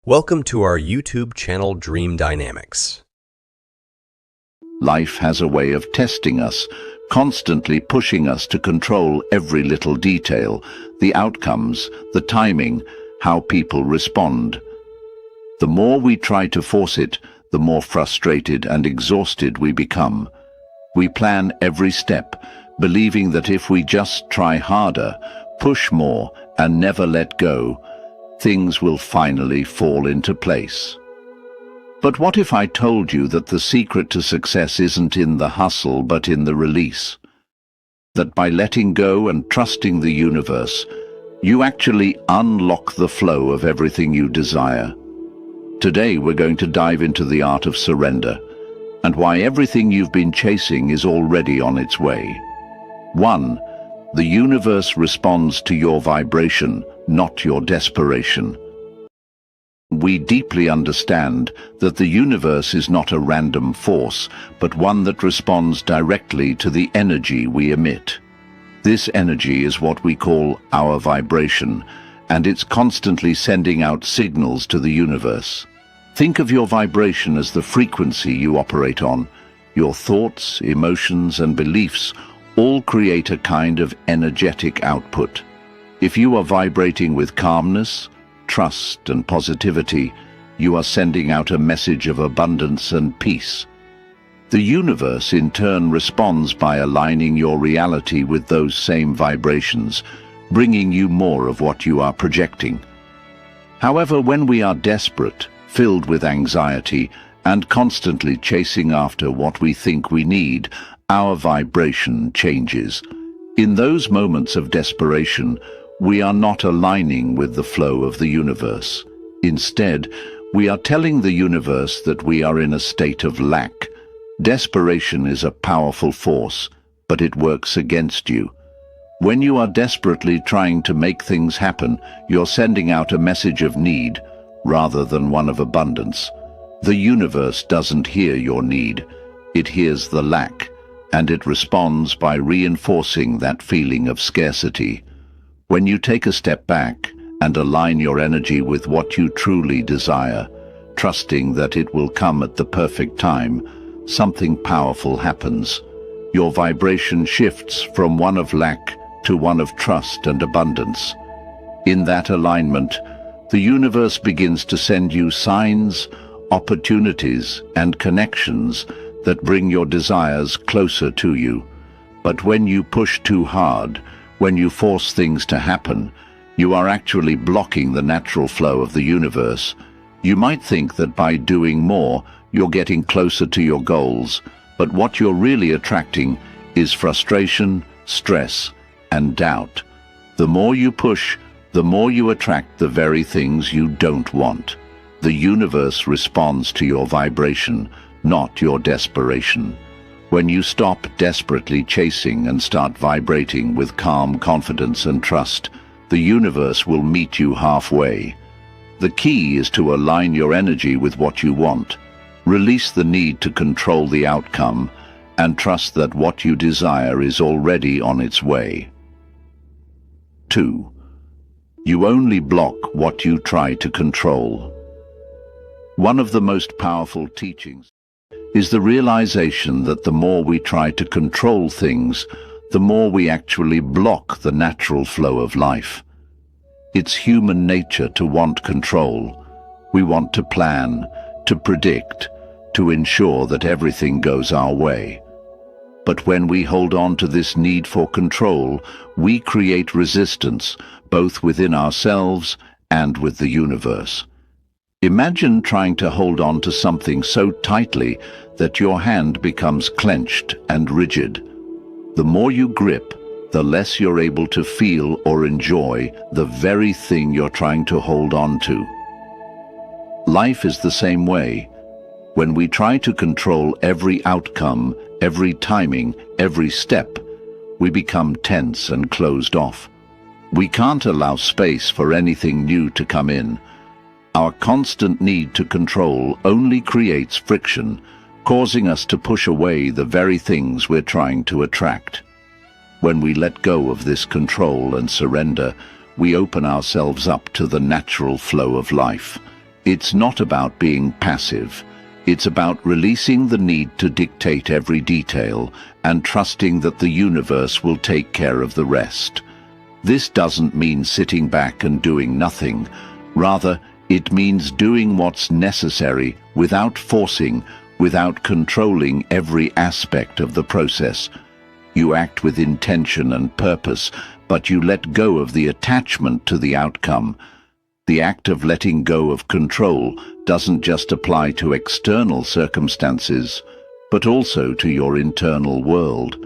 Welcome to our YouTube channel Dream Dynamics. Life has a way of testing us, constantly pushing us to control every little detail, the outcomes, the timing, how people respond. The more we try to force it, the more frustrated and exhausted we become. We plan every step, believing that if we just try harder, push more, and never let go, things will finally fall into place. But what if I told you that the secret to success isn't in the hustle but in the release? That by letting go and trusting the universe, you actually unlock the flow of everything you desire. Today we're going to dive into the art of surrender and why everything you've been chasing is already on its way. 1. The universe responds to your vibration, not your desperation. We deeply understand that the universe is not a random force, but one that responds directly to the energy we emit. This energy is what we call our vibration, and it's constantly sending out signals to the universe. Think of your vibration as the frequency you operate on. Your thoughts, emotions, and beliefs all create a kind of energetic output. If you are vibrating with calmness, trust, and positivity, you are sending out a message of abundance and peace. The universe in turn responds by aligning your reality with those same vibrations, bringing you more of what you are projecting. However, when we are desperate, filled with anxiety, and constantly chasing after what we think we need, our vibration changes. In those moments of desperation, we are not aligning with the flow of the universe. Instead, we are telling the universe that we are in a state of lack. Desperation is a powerful force, but it works against you. When you are desperately trying to make things happen, you're sending out a message of need rather than one of abundance. The universe doesn't hear your need, it hears the lack, and it responds by reinforcing that feeling of scarcity. When you take a step back and align your energy with what you truly desire, trusting that it will come at the perfect time, something powerful happens. Your vibration shifts from one of lack to one of trust and abundance. In that alignment, the universe begins to send you signs, opportunities, and connections that bring your desires closer to you. But when you push too hard, when you force things to happen, you are actually blocking the natural flow of the universe. You might think that by doing more, you're getting closer to your goals, but what you're really attracting is frustration, stress, and doubt. The more you push, the more you attract the very things you don't want. The universe responds to your vibration, not your desperation. When you stop desperately chasing and start vibrating with calm confidence and trust, the universe will meet you halfway. The key is to align your energy with what you want. Release the need to control the outcome and trust that what you desire is already on its way. 2. You only block what you try to control. One of the most powerful teachings is the realization that the more we try to control things, the more we actually block the natural flow of life. It's human nature to want control. We want to plan, to predict, to ensure that everything goes our way. But when we hold on to this need for control, we create resistance, both within ourselves and with the universe. Imagine trying to hold on to something so tightly that your hand becomes clenched and rigid. The more you grip, the less you're able to feel or enjoy the very thing you're trying to hold on to. Life is the same way. When we try to control every outcome, every timing, every step, we become tense and closed off. We can't allow space for anything new to come in. Our constant need to control only creates friction, causing us to push away the very things we're trying to attract. When we let go of this control and surrender, we open ourselves up to the natural flow of life. It's not about being passive. It's about releasing the need to dictate every detail and trusting that the universe will take care of the rest. This doesn't mean sitting back and doing nothing. Rather, it means doing what's necessary without forcing, without controlling every aspect of the process. You act with intention and purpose, but you let go of the attachment to the outcome. The act of letting go of control doesn't just apply to external circumstances, but also to your internal world.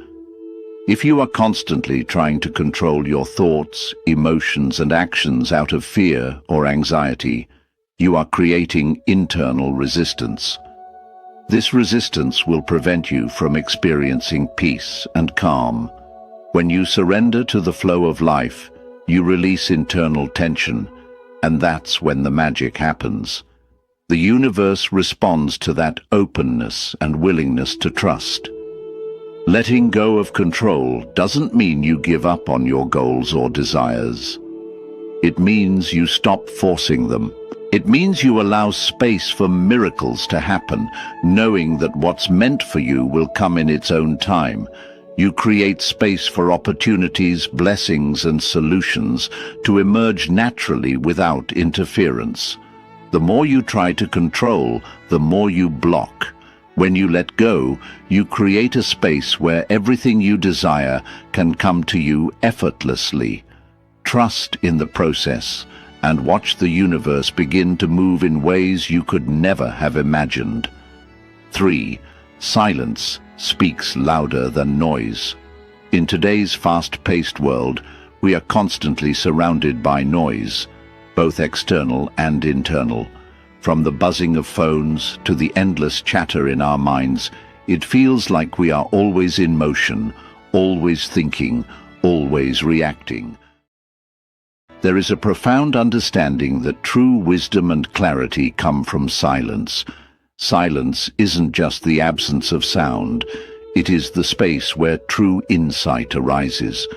If you are constantly trying to control your thoughts, emotions, and actions out of fear or anxiety, you are creating internal resistance. This resistance will prevent you from experiencing peace and calm. When you surrender to the flow of life, you release internal tension, and that's when the magic happens. The universe responds to that openness and willingness to trust. Letting go of control doesn't mean you give up on your goals or desires. It means you stop forcing them. It means you allow space for miracles to happen, knowing that what's meant for you will come in its own time. You create space for opportunities, blessings, and solutions to emerge naturally without interference. The more you try to control, the more you block. When you let go, you create a space where everything you desire can come to you effortlessly. Trust in the process and watch the universe begin to move in ways you could never have imagined. 3. Silence speaks louder than noise. In today's fast-paced world, we are constantly surrounded by noise, both external and internal. From the buzzing of phones to the endless chatter in our minds, it feels like we are always in motion, always thinking, always reacting. There is a profound understanding that true wisdom and clarity come from silence. Silence isn't just the absence of sound, it is the space where true insight arises.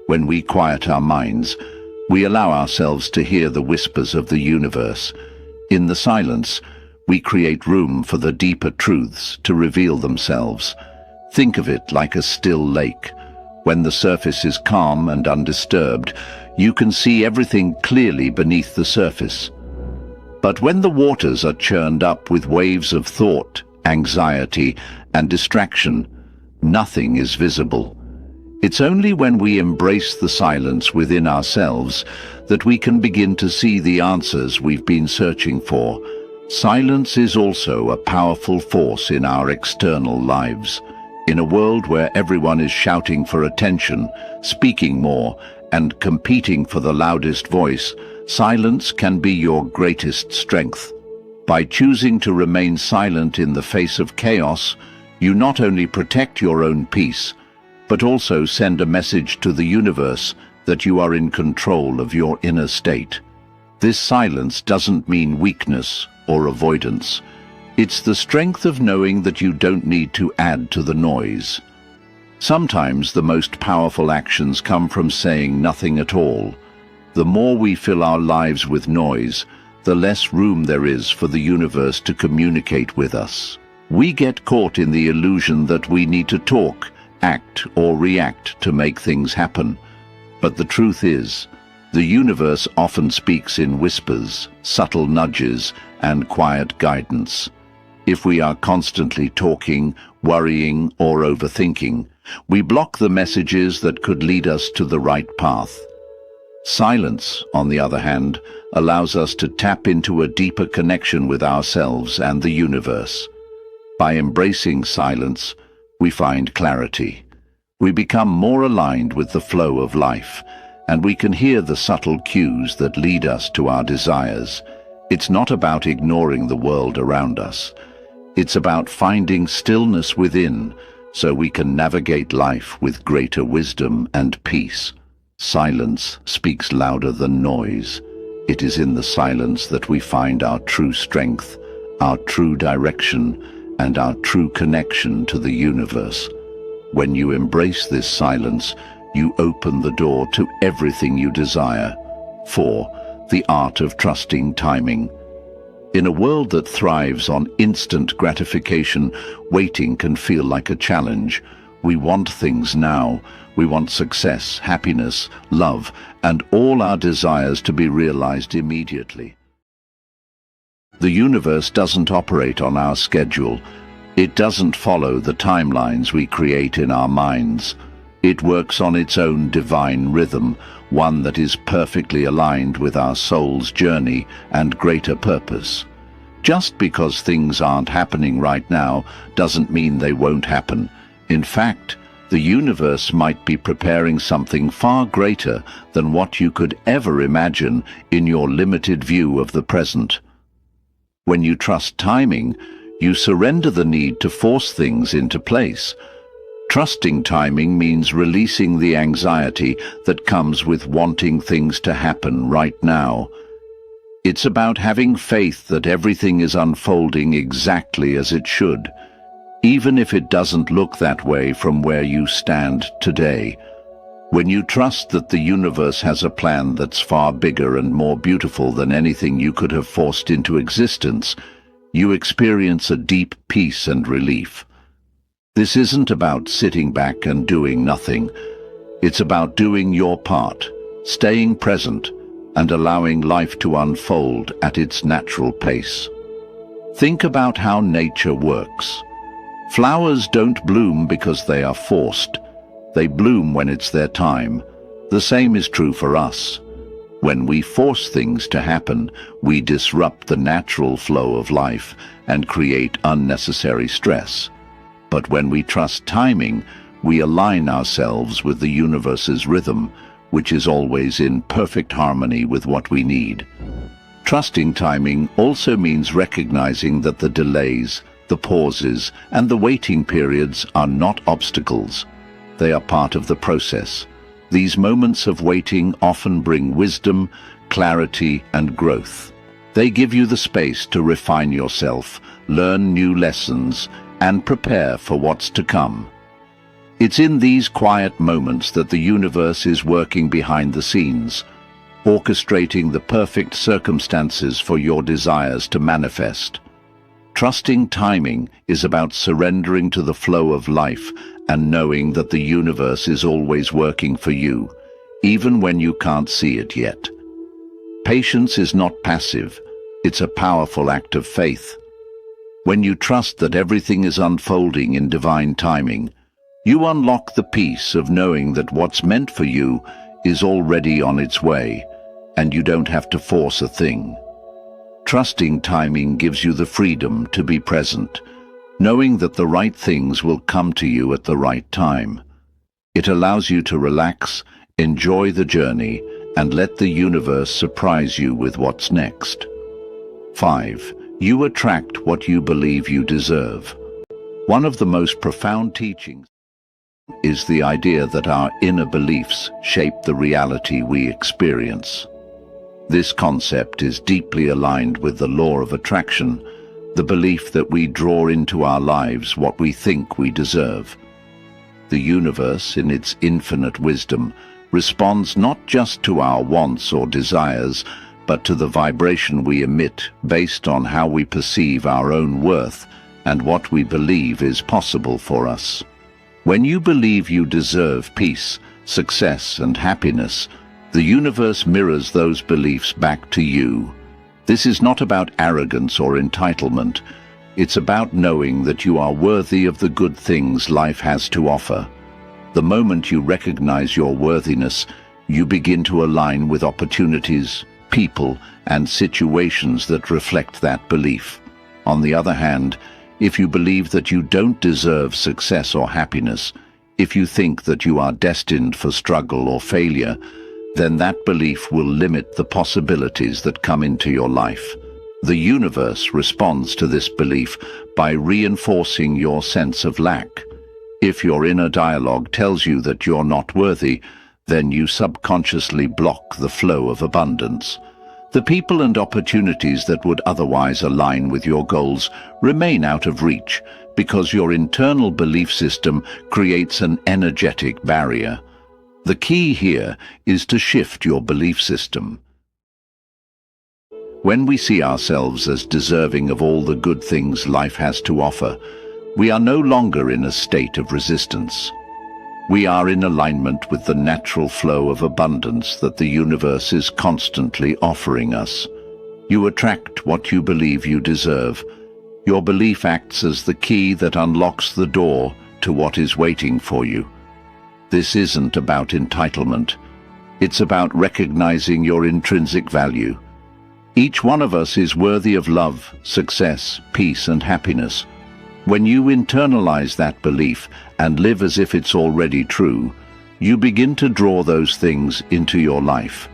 When we quiet our minds, we allow ourselves to hear the whispers of the universe. In the silence, we create room for the deeper truths to reveal themselves. Think of it like a still lake. When the surface is calm and undisturbed, you can see everything clearly beneath the surface. But when the waters are churned up with waves of thought, anxiety, and distraction, nothing is visible. It's only when we embrace the silence within ourselves that we can begin to see the answers we've been searching for. Silence is also a powerful force in our external lives. In a world where everyone is shouting for attention, speaking more, and competing for the loudest voice, silence can be your greatest strength. By choosing to remain silent in the face of chaos, you not only protect your own peace, but also send a message to the universe that you are in control of your inner state. This silence doesn't mean weakness or avoidance. It's the strength of knowing that you don't need to add to the noise. Sometimes the most powerful actions come from saying nothing at all. The more we fill our lives with noise, the less room there is for the universe to communicate with us. We get caught in the illusion that we need to talk, act, or react to make things happen. But the truth is, the universe often speaks in whispers, subtle nudges, and quiet guidance. If we are constantly talking, worrying, or overthinking, we block the messages that could lead us to the right path. Silence, on the other hand, allows us to tap into a deeper connection with ourselves and the universe. By embracing silence, we find clarity. We become more aligned with the flow of life, and we can hear the subtle cues that lead us to our desires. It's not about ignoring the world around us. It's about finding stillness within, so we can navigate life with greater wisdom and peace. Silence speaks louder than noise. It is in the silence that we find our true strength, our true direction, and our true connection to the universe. When you embrace this silence, you open the door to everything you desire. 4. The art of trusting timing. In a world that thrives on instant gratification, waiting can feel like a challenge. We want things now. We want success, happiness, love, and all our desires to be realized immediately. The universe doesn't operate on our schedule. It doesn't follow the timelines we create in our minds. It works on its own divine rhythm, one that is perfectly aligned with our soul's journey and greater purpose. Just because things aren't happening right now doesn't mean they won't happen. In fact, the universe might be preparing something far greater than what you could ever imagine in your limited view of the present. When you trust timing, you surrender the need to force things into place. Trusting timing means releasing the anxiety that comes with wanting things to happen right now. It's about having faith that everything is unfolding exactly as it should, even if it doesn't look that way from where you stand today. When you trust that the universe has a plan that's far bigger and more beautiful than anything you could have forced into existence, you experience a deep peace and relief. This isn't about sitting back and doing nothing. It's about doing your part, staying present, and allowing life to unfold at its natural pace. Think about how nature works. Flowers don't bloom because they are forced. They bloom when it's their time. The same is true for us. When we force things to happen, we disrupt the natural flow of life and create unnecessary stress. But when we trust timing, we align ourselves with the universe's rhythm, which is always in perfect harmony with what we need. Trusting timing also means recognizing that the delays, the pauses, and the waiting periods are not obstacles. They are part of the process. These moments of waiting often bring wisdom, clarity, and growth. They give you the space to refine yourself, learn new lessons, and prepare for what's to come. It's in these quiet moments that the universe is working behind the scenes, orchestrating the perfect circumstances for your desires to manifest. Trusting timing is about surrendering to the flow of life and knowing that the universe is always working for you, even when you can't see it yet. Patience is not passive, it's a powerful act of faith. When you trust that everything is unfolding in divine timing, you unlock the peace of knowing that what's meant for you is already on its way, and you don't have to force a thing. Trusting timing gives you the freedom to be present, knowing that the right things will come to you at the right time. It allows you to relax, enjoy the journey, and let the universe surprise you with what's next. 5. You attract what you believe you deserve. One of the most profound teachings is the idea that our inner beliefs shape the reality we experience. This concept is deeply aligned with the law of attraction, the belief that we draw into our lives what we think we deserve. The universe, in its infinite wisdom, responds not just to our wants or desires, but to the vibration we emit based on how we perceive our own worth and what we believe is possible for us. When you believe you deserve peace, success, and happiness, the universe mirrors those beliefs back to you. This is not about arrogance or entitlement. It's about knowing that you are worthy of the good things life has to offer. The moment you recognize your worthiness, you begin to align with opportunities, people, and situations that reflect that belief. On the other hand, if you believe that you don't deserve success or happiness, if you think that you are destined for struggle or failure, then that belief will limit the possibilities that come into your life. The universe responds to this belief by reinforcing your sense of lack. If your inner dialogue tells you that you're not worthy, then you subconsciously block the flow of abundance. The people and opportunities that would otherwise align with your goals remain out of reach because your internal belief system creates an energetic barrier. The key here is to shift your belief system. When we see ourselves as deserving of all the good things life has to offer, we are no longer in a state of resistance. We are in alignment with the natural flow of abundance that the universe is constantly offering us. You attract what you believe you deserve. Your belief acts as the key that unlocks the door to what is waiting for you. This isn't about entitlement. It's about recognizing your intrinsic value. Each one of us is worthy of love, success, peace, and happiness. When you internalize that belief and live as if it's already true, you begin to draw those things into your life.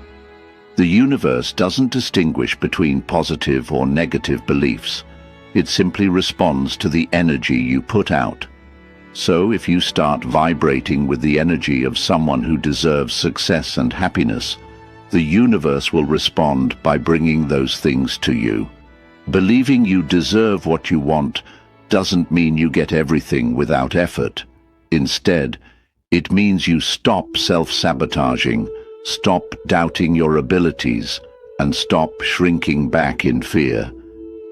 The universe doesn't distinguish between positive or negative beliefs. It simply responds to the energy you put out. So if you start vibrating with the energy of someone who deserves success and happiness, the universe will respond by bringing those things to you. Believing you deserve what you want doesn't mean you get everything without effort. Instead, it means you stop self-sabotaging, stop doubting your abilities, and stop shrinking back in fear.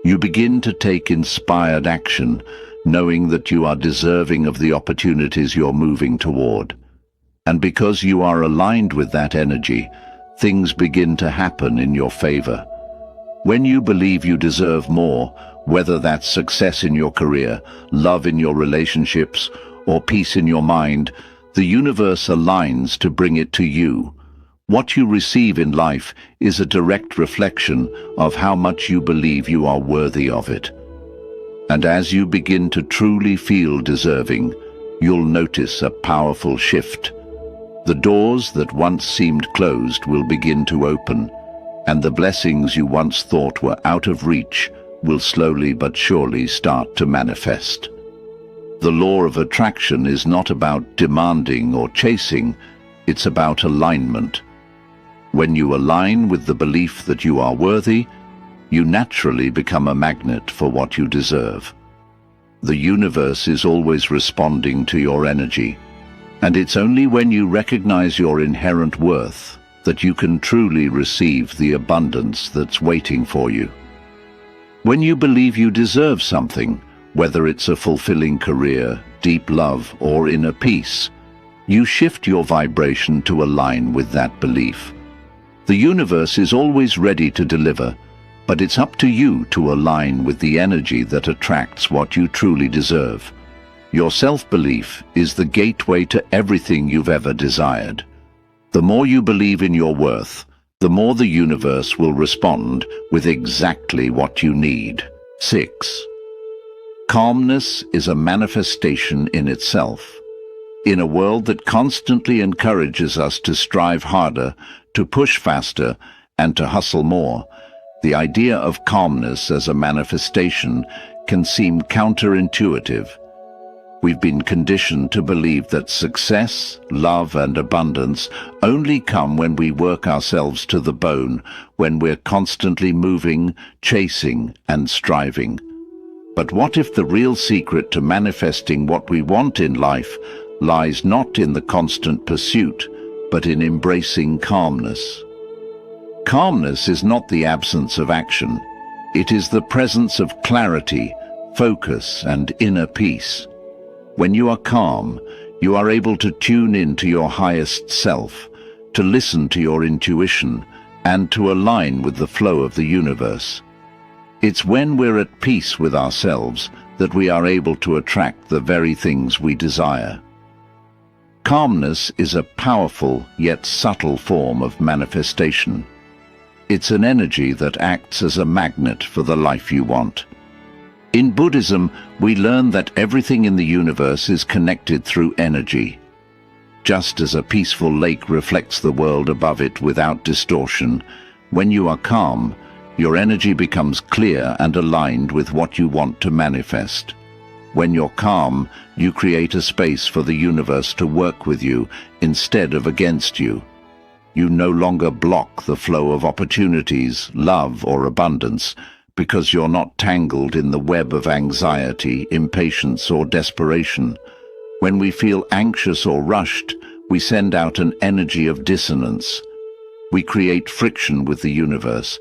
You begin to take inspired action, knowing that you are deserving of the opportunities you're moving toward. And because you are aligned with that energy, things begin to happen in your favor. When you believe you deserve more, whether that's success in your career, love in your relationships, or peace in your mind, the universe aligns to bring it to you. What you receive in life is a direct reflection of how much you believe you are worthy of it. And as you begin to truly feel deserving, you'll notice a powerful shift. The doors that once seemed closed will begin to open, and the blessings you once thought were out of reach will slowly but surely start to manifest. The law of attraction is not about demanding or chasing, it's about alignment. When you align with the belief that you are worthy, you naturally become a magnet for what you deserve. The universe is always responding to your energy, and it's only when you recognize your inherent worth that you can truly receive the abundance that's waiting for you. When you believe you deserve something, whether it's a fulfilling career, deep love, or inner peace, you shift your vibration to align with that belief. The universe is always ready to deliver, but it's up to you to align with the energy that attracts what you truly deserve. Your self-belief is the gateway to everything you've ever desired. The more you believe in your worth, the more the universe will respond with exactly what you need. 6. Calmness is a manifestation in itself. In a world that constantly encourages us to strive harder, to push faster, and to hustle more, the idea of calmness as a manifestation can seem counterintuitive. We've been conditioned to believe that success, love, and abundance only come when we work ourselves to the bone, when we're constantly moving, chasing, and striving. But what if the real secret to manifesting what we want in life lies not in the constant pursuit, but in embracing calmness? Calmness is not the absence of action. It is the presence of clarity, focus, and inner peace. When you are calm, you are able to tune into your highest self, to listen to your intuition, and to align with the flow of the universe. It's when we're at peace with ourselves that we are able to attract the very things we desire. Calmness is a powerful yet subtle form of manifestation. It's an energy that acts as a magnet for the life you want. In Buddhism, we learn that everything in the universe is connected through energy. Just as a peaceful lake reflects the world above it without distortion, when you are calm, your energy becomes clear and aligned with what you want to manifest. When you're calm, you create a space for the universe to work with you instead of against you. You no longer block the flow of opportunities, love, or abundance, because you're not tangled in the web of anxiety, impatience, or desperation. When we feel anxious or rushed, we send out an energy of dissonance. We create friction with the universe.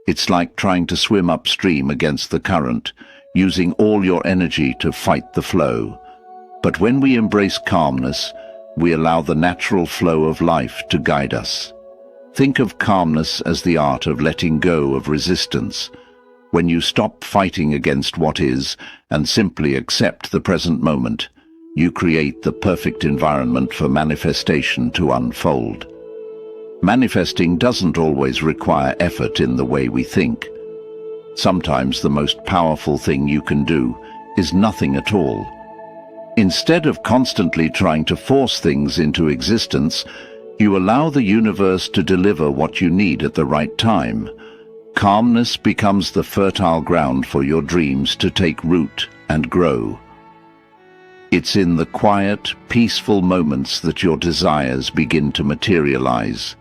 It's like trying to swim upstream against the current, using all your energy to fight the flow. But when we embrace calmness, we allow the natural flow of life to guide us. Think of calmness as the art of letting go of resistance. When you stop fighting against what is and simply accept the present moment, you create the perfect environment for manifestation to unfold. Manifesting doesn't always require effort in the way we think. Sometimes the most powerful thing you can do is nothing at all. Instead of constantly trying to force things into existence, you allow the universe to deliver what you need at the right time. Calmness becomes the fertile ground for your dreams to take root and grow. It's in the quiet, peaceful moments that your desires begin to materialize.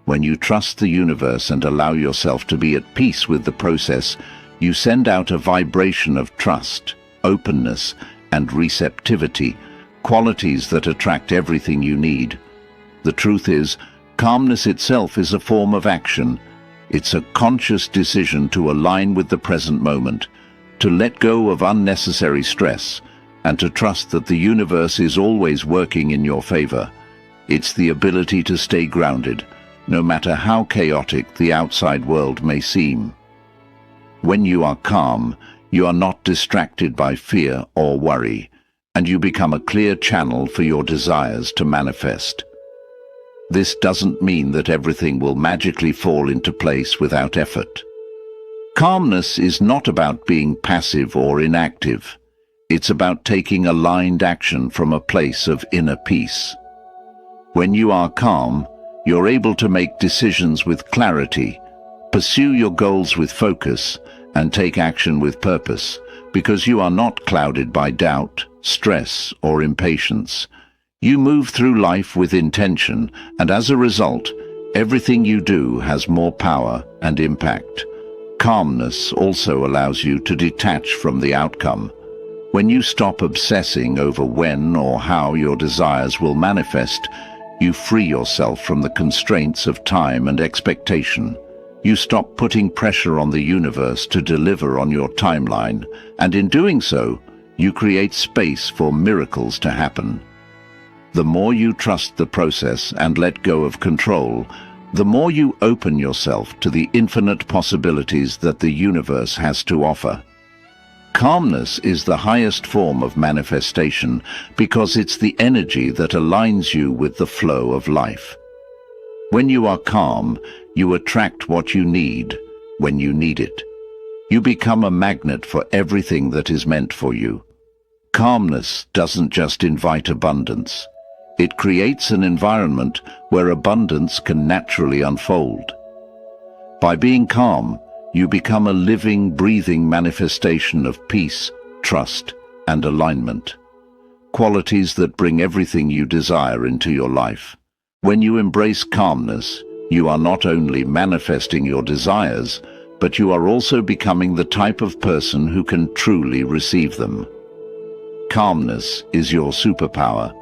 When you trust the universe and allow yourself to be at peace with the process, you send out a vibration of trust, openness, and receptivity, qualities that attract everything you need. The truth is, calmness itself is a form of action. It's a conscious decision to align with the present moment, to let go of unnecessary stress, and to trust that the universe is always working in your favor. It's the ability to stay grounded, no matter how chaotic the outside world may seem. When you are calm, you are not distracted by fear or worry, and you become a clear channel for your desires to manifest. This doesn't mean that everything will magically fall into place without effort. Calmness is not about being passive or inactive. It's about taking aligned action from a place of inner peace. When you are calm, you're able to make decisions with clarity, pursue your goals with focus, and take action with purpose, because you are not clouded by doubt, stress, or impatience. You move through life with intention, and as a result, everything you do has more power and impact. Calmness also allows you to detach from the outcome. When you stop obsessing over when or how your desires will manifest, you free yourself from the constraints of time and expectation. You stop putting pressure on the universe to deliver on your timeline, and in doing so, you create space for miracles to happen. The more you trust the process and let go of control, the more you open yourself to the infinite possibilities that the universe has to offer. Calmness is the highest form of manifestation because it's the energy that aligns you with the flow of life. When you are calm, you attract what you need when you need it. You become a magnet for everything that is meant for you. Calmness doesn't just invite abundance. It creates an environment where abundance can naturally unfold. By being calm, you become a living, breathing manifestation of peace, trust, and alignment. Qualities that bring everything you desire into your life. When you embrace calmness, you are not only manifesting your desires, but you are also becoming the type of person who can truly receive them. Calmness is your superpower.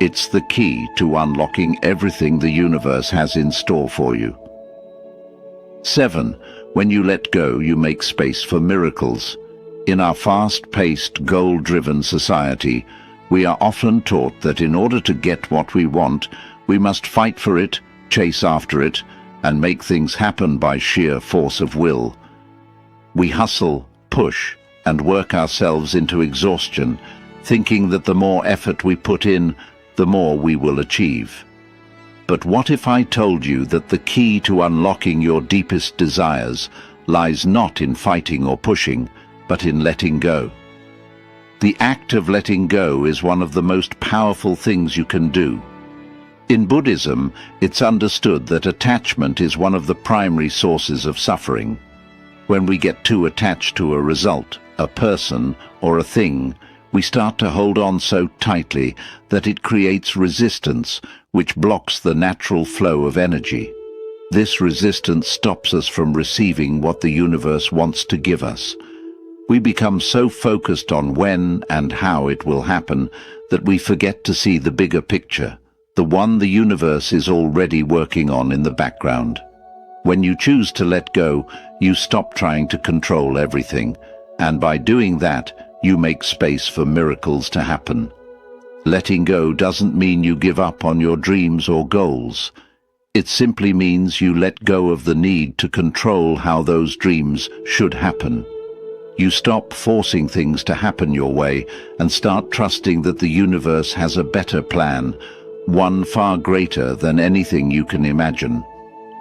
It's the key to unlocking everything the universe has in store for you. 7. When you let go, you make space for miracles. In our fast-paced, goal-driven society, we are often taught that in order to get what we want, we must fight for it, chase after it, and make things happen by sheer force of will. We hustle, push, and work ourselves into exhaustion, thinking that the more effort we put in, the more we will achieve. But what if I told you that the key to unlocking your deepest desires lies not in fighting or pushing, but in letting go? The act of letting go is one of the most powerful things you can do. In Buddhism, it's understood that attachment is one of the primary sources of suffering. When we get too attached to a result, a person, or a thing, we start to hold on so tightly that it creates resistance, which blocks the natural flow of energy. This resistance stops us from receiving what the universe wants to give us. We become so focused on when and how it will happen that we forget to see the bigger picture, the one the universe is already working on in the background. When you choose to let go, you stop trying to control everything, and by doing that, you make space for miracles to happen. Letting go doesn't mean you give up on your dreams or goals. It simply means you let go of the need to control how those dreams should happen. You stop forcing things to happen your way and start trusting that the universe has a better plan, one far greater than anything you can imagine.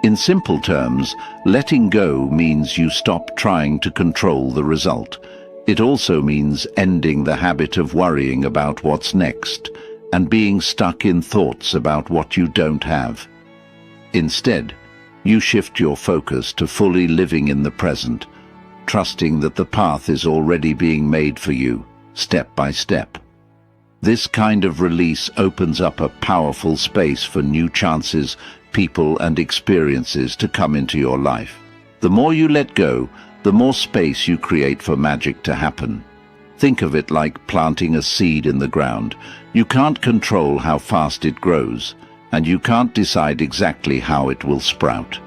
In simple terms, letting go means you stop trying to control the result. It also means ending the habit of worrying about what's next and being stuck in thoughts about what you don't have. Instead, you shift your focus to fully living in the present, trusting that the path is already being made for you, step by step. This kind of release opens up a powerful space for new chances, people and experiences to come into your life. The more you let go, the more space you create for magic to happen. Think of it like planting a seed in the ground. You can't control how fast it grows, and you can't decide exactly how it will sprout.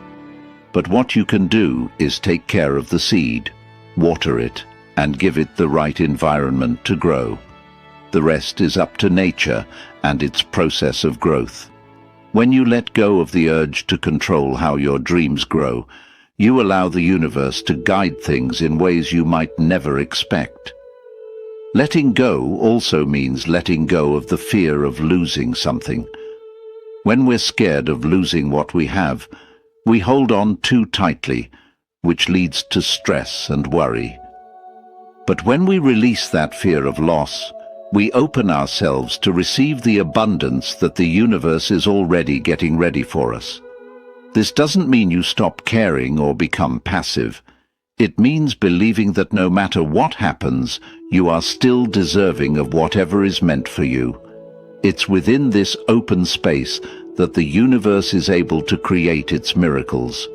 But what you can do is take care of the seed, water it, and give it the right environment to grow. The rest is up to nature and its process of growth. When you let go of the urge to control how your dreams grow, you allow the universe to guide things in ways you might never expect. Letting go also means letting go of the fear of losing something. When we're scared of losing what we have, we hold on too tightly, which leads to stress and worry. But when we release that fear of loss, we open ourselves to receive the abundance that the universe is already getting ready for us. This doesn't mean you stop caring or become passive. It means believing that no matter what happens, you are still deserving of whatever is meant for you. It's within this open space that the universe is able to create its miracles.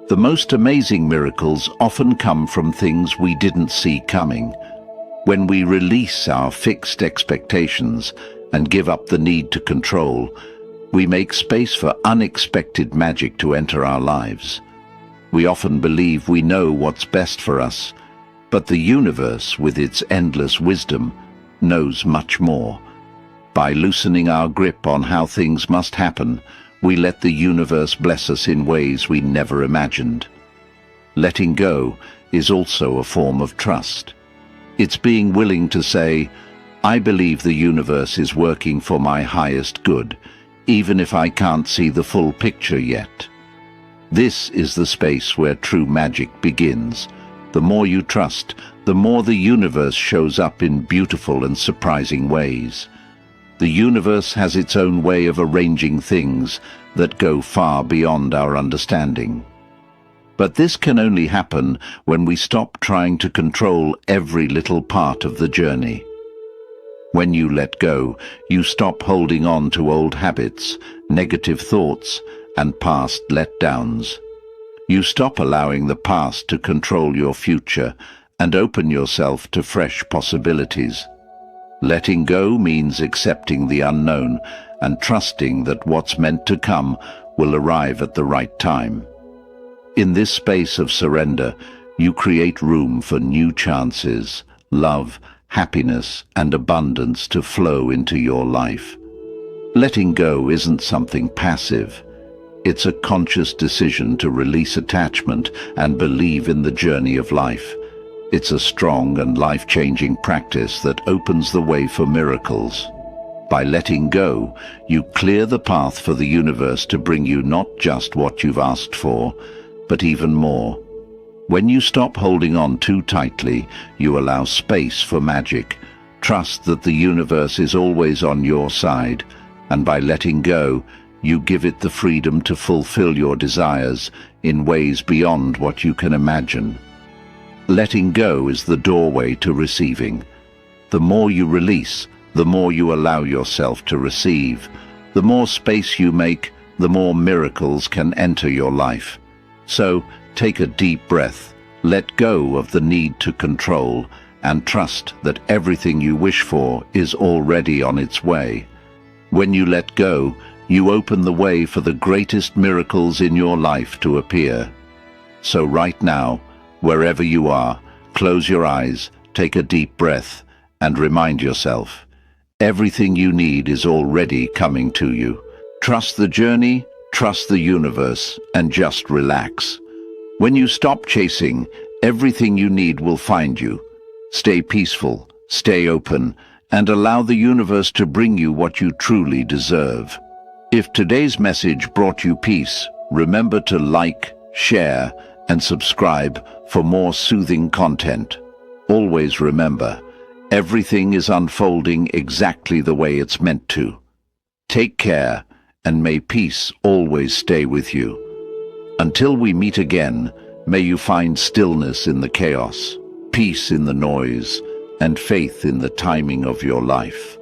The most amazing miracles often come from things we didn't see coming. When we release our fixed expectations and give up the need to control, we make space for unexpected magic to enter our lives. We often believe we know what's best for us, but the universe, with its endless wisdom, knows much more. By loosening our grip on how things must happen, we let the universe bless us in ways we never imagined. Letting go is also a form of trust. It's being willing to say, I believe the universe is working for my highest good, even if I can't see the full picture yet. This is the space where true magic begins. The more you trust, the more the universe shows up in beautiful and surprising ways. The universe has its own way of arranging things that go far beyond our understanding. But this can only happen when we stop trying to control every little part of the journey. When you let go, you stop holding on to old habits, negative thoughts, and past letdowns. You stop allowing the past to control your future and open yourself to fresh possibilities. Letting go means accepting the unknown and trusting that what's meant to come will arrive at the right time. In this space of surrender, you create room for new chances, love, happiness, and abundance to flow into your life. Letting go isn't something passive. It's a conscious decision to release attachment and believe in the journey of life. It's a strong and life-changing practice that opens the way for miracles. By letting go, you clear the path for the universe to bring you not just what you've asked for, but even more. When you stop holding on too tightly, you allow space for magic. Trust that the universe is always on your side, and by letting go, you give it the freedom to fulfill your desires in ways beyond what you can imagine. Letting go is the doorway to receiving. The more you release, the more you allow yourself to receive. The more space you make, the more miracles can enter your life. So, take a deep breath, let go of the need to control, and trust that everything you wish for is already on its way. When you let go, you open the way for the greatest miracles in your life to appear. So right now, wherever you are, close your eyes, take a deep breath, and remind yourself, everything you need is already coming to you. Trust the journey, trust the universe, and just relax. When you stop chasing, everything you need will find you. Stay peaceful, stay open, and allow the universe to bring you what you truly deserve. If today's message brought you peace, remember to like, share, and subscribe for more soothing content. Always remember, everything is unfolding exactly the way it's meant to. Take care, and may peace always stay with you. Until we meet again, may you find stillness in the chaos, peace in the noise, and faith in the timing of your life.